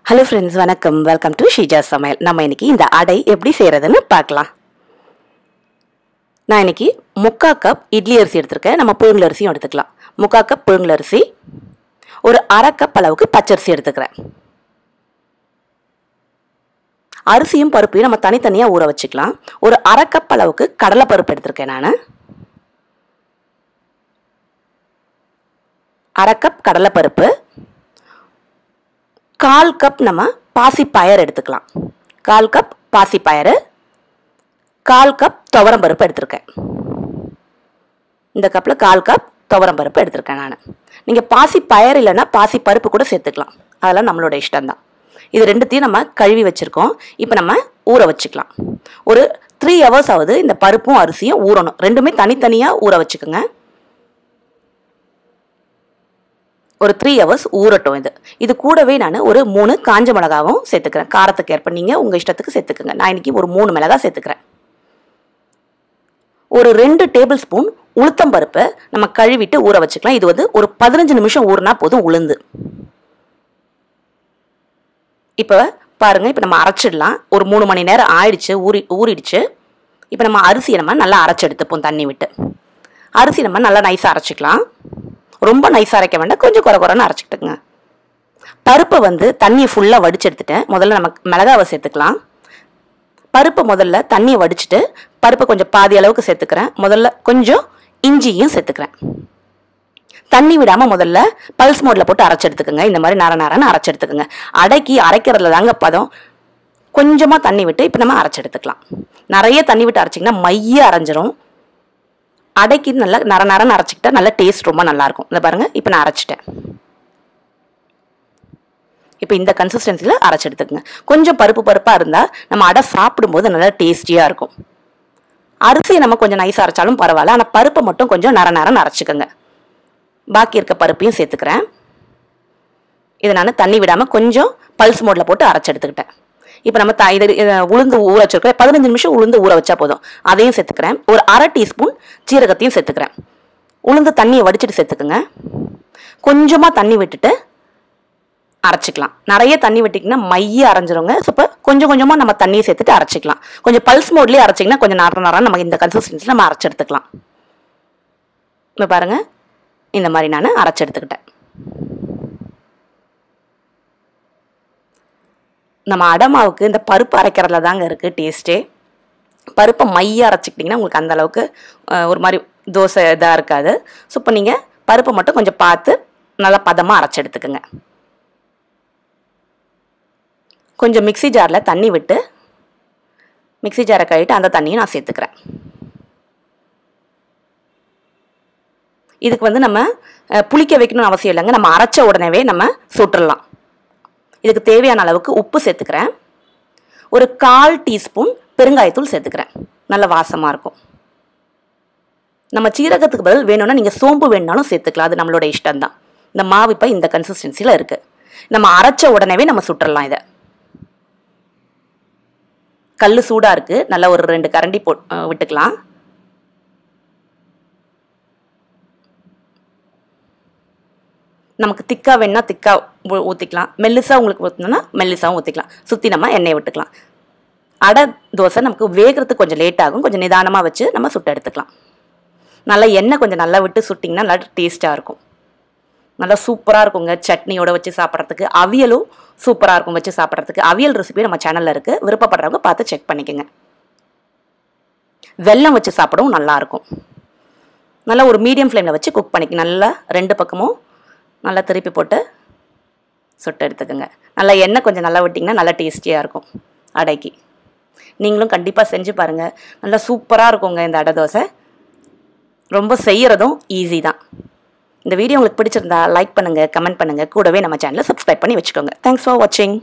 Hello friends, வணக்கம். Welcome to Sheeja சமையல். நம்ம இன்னைக்கு இந்த அடை எப்படி செய்யறதுன்னு பார்க்கலாம். நான் இன்னைக்கு 3/4 கப் இட்லி அரிசி எடுத்துர்க்கேன். நம்ம புழுங்கல் அரிசியும் எடுத்துக்கலாம். 3/4 கப் புழுங்கல் அரிசி, ஒரு 1/2 கப் அளவுக்கு பச்சரிசி எடுத்துக்கிறேன். அரிசியும் பருப்பையும் நம்ம தனித்தனியா ஊற வச்சுக்கலாம். ஒரு 1/2 கப் அளவுக்கு கடலை பருப்பு எடுத்துர்க்கேன் நான். 1/2 கப் கடலை பருப்பு, 1/4 கப் நம்ம பாசிப்பயறு எடுத்துக்கலாம். 1/4 கப் பாசிப்பயறு, 1/4 கப் துவரம் பருப்பு எடுத்துருக்கேன். இந்த கப்பில் 1/4 கப் துவரம் பருப்பு எடுத்துருக்கேன் நான். நீங்கள் பாசிப்பயறு இல்லைன்னா பாசி பருப்பு கூட சேர்த்துக்கலாம். அதெல்லாம் நம்மளோட இஷ்டம்தான். இது ரெண்டுத்தையும் நம்ம கழுவி வச்சுருக்கோம். இப்போ நம்ம ஊற வச்சுக்கலாம். ஒரு 3 hours ஆகுது இந்த பருப்பும் அரிசியும் ஊறணும். ரெண்டுமே தனித்தனியாக ஊற வச்சுக்கோங்க. ஒரு 3 hours ஊறட்டும். இது கூடவே நான் ஒரு 3 காஞ்ச மிளகாவும் சேர்த்துக்கிறேன். காரத்துக்கு ஏற்ப நீங்கள் உங்கள் இஷ்டத்துக்கு சேர்த்துக்குங்க. நான் இன்றைக்கி ஒரு 3 மிளகாய் சேர்த்துக்கிறேன். ஒரு 2 டேபிள் ஸ்பூன் உளுத்தம் பருப்பு நம்ம கழுவிட்டு ஊற வச்சுக்கலாம். இது ஒரு 15 நிமிஷம் ஊறினா போதும் உளுந்து. இப்போ பாருங்கள், இப்போ நம்ம அரைச்சிடலாம். ஒரு 3 மணி நேரம் ஆயிடுச்சு, ஊறிடுச்சு. இப்போ நம்ம அரிசியை நம்ம நல்லா அரைச்சி எடுத்துப்போம் தண்ணி விட்டு. அரிசி நம்ம நல்லா நைஸாக அரைச்சிக்கலாம். ரொம்ப நைஸாக அரைக்க வேண்டாம், கொஞ்சம் குறைன்னு அரைச்சிக்கிட்டுங்க. பருப்பை தண்ணியை ஃபுல்லாக வடிச்சு எடுத்துட்டேன். முதல்ல நம்ம மிளகாவை சேர்த்துக்கலாம். பருப்பை முதல்ல தண்ணியை வடிச்சிட்டு பருப்பை கொஞ்சம் பாதி அளவுக்கு சேர்த்துக்கிறேன். முதல்ல கொஞ்சம் இஞ்சியும் சேர்த்துக்கிறேன். தண்ணி விடாமல் முதல்ல பல்ஸ் மோடில் போட்டு அரைச்சி எடுத்துக்கோங்க. இந்த மாதிரி நரன்னு அரைச்சி எடுத்துக்கோங்க. அடைக்கி அரைக்கிறதுல தாங்க பதம். கொஞ்சமாக தண்ணி விட்டு இப்போ நம்ம அரைச்சி எடுத்துக்கலாம். நிறைய தண்ணி விட்டு அரைச்சிங்கன்னா மைய அரைஞ்சிரும். அடைக்கு நல்லா நரன்னு அரைச்சிக்கிட்டா நல்ல டேஸ்ட் ரொம்ப நல்லாயிருக்கும். இதை பாருங்கள், இப்போ நான் அரைச்சிட்டேன். இப்போ இந்த கன்சிஸ்டன்சியில் அரைச்சி எடுத்துக்கோங்க. கொஞ்சம் பருப்பாக இருந்தால் நம்ம அடை சாப்பிடும்போது நல்லா டேஸ்டியாக இருக்கும். அரிசியை நம்ம கொஞ்சம் நைஸாக அரைச்சாலும் பரவாயில்ல, ஆனால் பருப்பை மட்டும் கொஞ்சம் நரன்னு அரைச்சிக்கோங்க. பாக்கி இருக்க பருப்பையும் சேர்த்துக்கிறேன். இதை நான் தண்ணி விடாமல் கொஞ்சம் பல்ஸ் மோடில் போட்டு அரைச்சி எடுத்துக்கிட்டேன். இப்போ நம்ம உளுந்து ஊற வச்சிருக்கோம். 15 நிமிஷம் உளுந்து ஊற வச்சா போதும். அதையும் சேர்த்துக்கிறேன். ஒரு 1/2 டீஸ்பூன் சீரகத்தையும் சேர்த்துக்கிறேன். உளுந்து தண்ணியை வடிச்சிட்டு சேர்த்துக்குங்க. கொஞ்சமாக தண்ணி விட்டுட்டு அரைச்சிக்கலாம். நிறைய தண்ணி விட்டிங்கன்னா மைய அரைஞ்சிருங்க. ஸோ இப்போ கொஞ்சம் கொஞ்சமாக நம்ம தண்ணியை சேர்த்துட்டு அரைச்சிக்கலாம். கொஞ்சம் பல்ஸ் மோட்லேயே அரைச்சிங்கன்னா கொஞ்சம் நரன்னு நமக்கு இந்த கன்சிஸ்டன்சியில் நம்ம அரைச்சி எடுத்துக்கலாம். இப்போ பாருங்கள், இந்த மாதிரி நான் அரைச்சி எடுத்துக்கிட்டேன். நம்ம அடமாவுக்கு இந்த பருப்பு அரைக்கிறதுல தாங்க இருக்குது டேஸ்ட்டே. பருப்பை மைய அரைச்சிக்கிட்டிங்கன்னா உங்களுக்கு அந்தளவுக்கு ஒரு மாதிரி தோசை இதாக இருக்காது. ஸோ இப்போ நீங்கள் பருப்பை மட்டும் கொஞ்சம் பார்த்து நல்லா பதமாக அரைச்சி எடுத்துக்கோங்க. கொஞ்சம் மிக்ஸி ஜாரில் தண்ணி விட்டு மிக்ஸி ஜாரை கழுவிட்டு அந்த தண்ணியை நான் சேர்த்துக்கிறேன். இதுக்கு நம்ம புளிக்க வைக்கணும்னு அவசியம் இல்லைங்க. நம்ம அரைச்ச உடனே நம்ம சுட்டுடலாம். இதுக்கு தேவையான அளவுக்கு உப்பு சேர்த்துக்கிறேன். ஒரு 1/4 டீஸ்பூன் பெருங்காயத்தூள் சேர்த்துக்கிறேன். நல்ல வாசமாக இருக்கும். நம்ம சீரகத்துக்கு பதில் வேணும்னா நீங்கள் சோம்பு வேணுனாலும் சேர்த்துக்கலாம். அது நம்மளோட இஷ்டம்தான். இந்த மாவு இப்போ இந்த கன்சிஸ்டன்சியில் இருக்குது. நம்ம அரைச்ச உடனே நம்ம சுட்டுடலாம். இதை கல் சூடாக இருக்குது. நல்லா ஒரு 2 கரண்டி விட்டுக்கலாம். நமக்கு திக்காக வேணுன்னா திக்காக ஊற்றிக்கலாம். மெல்லிசாக உங்களுக்கு ஊற்றணுன்னா மெல்லிசாகவும் ஊற்றிக்கலாம். சுற்றி நம்ம எண்ணெயை விட்டுக்கலாம். அடை தோசை நமக்கு வேகிறதுக்கு கொஞ்சம் லேட் ஆகும். கொஞ்சம் நிதானமாக வச்சு நம்ம சுட்டு எடுத்துக்கலாம். நல்லா எண்ணெய் கொஞ்சம் நல்லா விட்டு சுட்டிங்கன்னா நல்லா டேஸ்ட்டாக இருக்கும். நல்லா சூப்பராக இருக்குங்க. சட்னியோடு வச்சு சாப்பிட்றதுக்கு, அவியலும் சூப்பராக இருக்கும் வச்சு சாப்பிட்றதுக்கு. அவியல் ரெசிபி நம்ம சேனலில் இருக்குது. விருப்பப்படுறவங்க பார்த்து செக் பண்ணிக்கோங்க. வெல்லம் வச்சு சாப்பிடவும் நல்லாயிருக்கும். நல்லா ஒரு மீடியம் ஃப்ளேமில் வச்சு குக் பண்ணிக்க. நல்லா 2 பக்கமும் நல்லா திருப்பி போட்டு சுட்டு எடுத்துக்கோங்க. நல்லா எண்ணெய் கொஞ்சம் நல்லா விட்டிங்கன்னா நல்லா டேஸ்டியாக இருக்கும் அடைக்கு. நீங்களும் கண்டிப்பாக செஞ்சு பாருங்கள். நல்லா சூப்பராக இருக்குங்க இந்த அடை தோசை. ரொம்ப செய்கிறதும் ஈஸி தான். இந்த வீடியோ உங்களுக்கு பிடிச்சிருந்தா லைக் பண்ணுங்கள், கமெண்ட் பண்ணுங்கள். கூடவே நம்ம சேனலை சப்ஸ்கிரைப் பண்ணி வச்சுக்கோங்க. தேங்க்ஸ் ஃபார் வாட்சிங்.